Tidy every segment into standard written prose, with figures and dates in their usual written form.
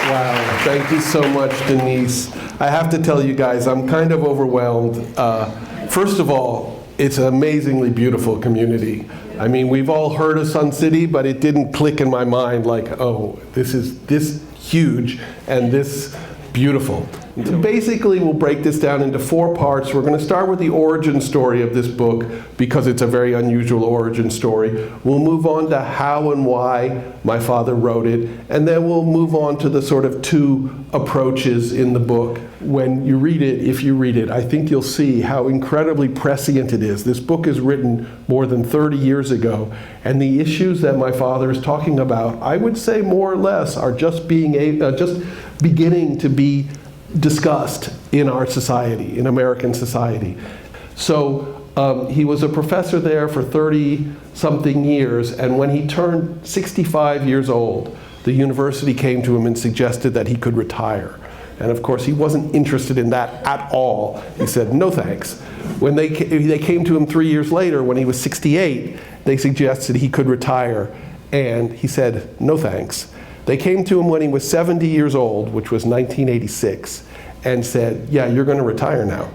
Wow, thank you so much, Denise. I have to tell you guys, I'm kind of overwhelmed. First of all, it's an amazingly beautiful community. I mean, we've all heard of Sun City, but it didn't click in my mind like, oh, this is this huge and this beautiful. Basically, we'll break this down into 4 parts. We're going to start with the origin story of this book because it's a very unusual origin story. We'll move on to how and why my father wrote it, and then we'll move on to the sort of 2 approaches in the book. When you read it, if you read it, I think you'll see how incredibly prescient it is. This book is written more than 30 years ago, and the issues that my father is talking about, I would say more or less, are just beginning to be discussed in our society, in American society. So he was a professor there for 30-something years, and when he turned 65 years old, the university came to him and suggested that he could retire. And of course, he wasn't interested in that at all. He said, no thanks. When they came to him 3 years later, when he was 68, they suggested he could retire, and he said, no thanks. They came to him when he was 70 years old, which was 1986, and said, yeah, you're going to retire now.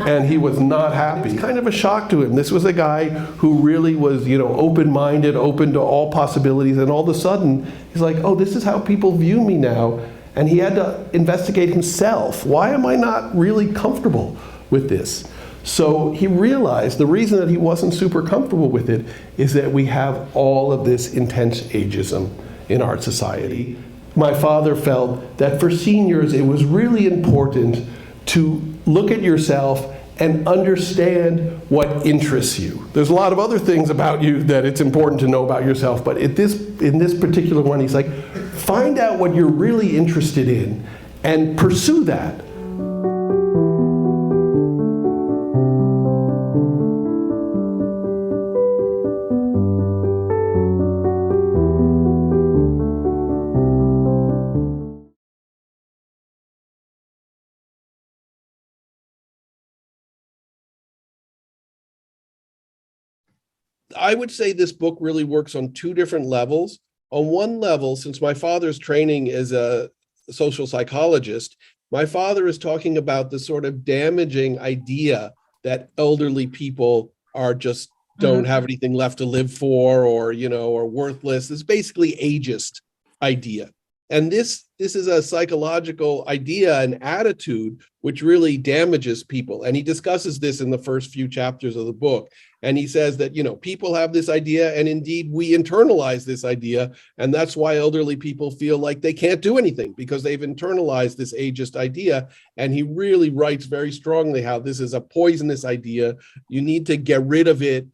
And he was not happy. It was kind of a shock to him. This was a guy who really was, open-minded, open to all possibilities, and all of a sudden, he's like, oh, this is how people view me now. And he had to investigate himself. Why am I not really comfortable with this? So he realized the reason that he wasn't super comfortable with it is that we have all of this intense ageism in our society. My father felt that for seniors it was really important to look at yourself and understand what interests you. There's a lot of other things about you that it's important to know about yourself, but in this particular one, he's like, find out what you're really interested in and pursue that. I would say this book really works on 2 different levels. On one level, since my father's training as a social psychologist, my father is talking about the sort of damaging idea that elderly people are just don't have anything left to live for, or, or worthless. It's basically ageist idea. And this is a psychological idea and attitude which really damages people. And he discusses this in the first few chapters of the book. And he says that, people have this idea, and indeed we internalize this idea. And that's why elderly people feel like they can't do anything, because they've internalized this ageist idea. And he really writes very strongly how this is a poisonous idea. You need to get rid of it,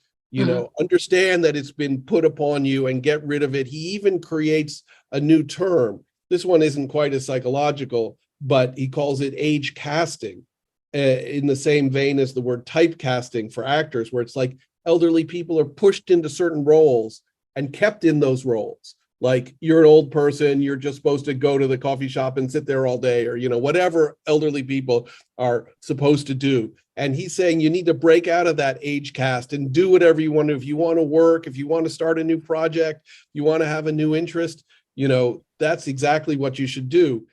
understand that it's been put upon you and get rid of it. He even creates a new term. This one isn't quite as psychological, but he calls it age casting, in the same vein as the word typecasting for actors, where it's like elderly people are pushed into certain roles and kept in those roles. Like, you're an old person, you're just supposed to go to the coffee shop and sit there all day, or, whatever elderly people are supposed to do. And he's saying you need to break out of that age cast and do whatever you want to. If you want to work, if you want to start a new project, you want to have a new interest, that's exactly what you should do.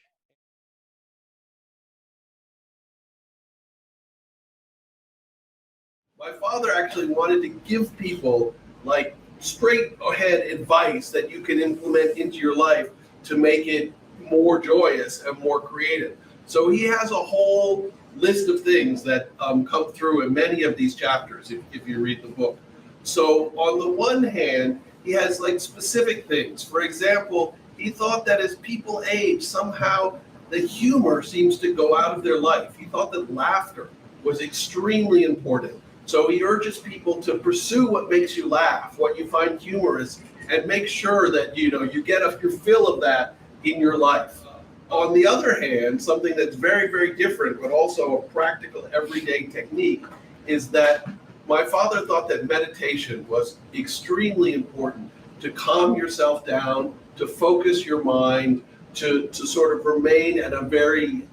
My father actually wanted to give people like straight ahead advice that you can implement into your life to make it more joyous and more creative. So he has a whole list of things that come through in many of these chapters if you read the book. So on the one hand, he has like specific things. For example, he thought that as people age, somehow the humor seems to go out of their life. He thought that laughter was extremely important. So he urges people to pursue what makes you laugh, what you find humorous, and make sure that you get your fill of that in your life. On the other hand, something that's very, very different, but also a practical everyday technique, is that my father thought that meditation was extremely important to calm yourself down, to focus your mind, to sort of remain in a very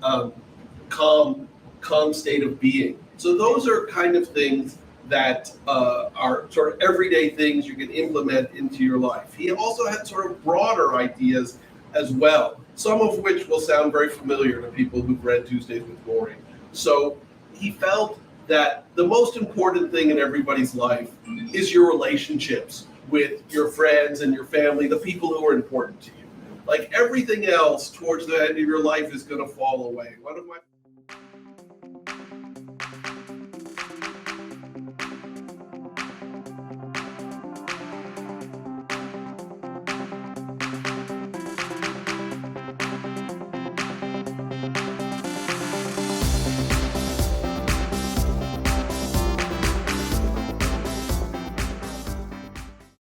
calm state of being. So those are kind of things that are sort of everyday things you can implement into your life. He also had sort of broader ideas as well, some of which will sound very familiar to people who've read Tuesdays with Morrie. So he felt that the most important thing in everybody's life is your relationships with your friends and your family, the people who are important to you. Like everything else towards the end of your life is going to fall away. One of my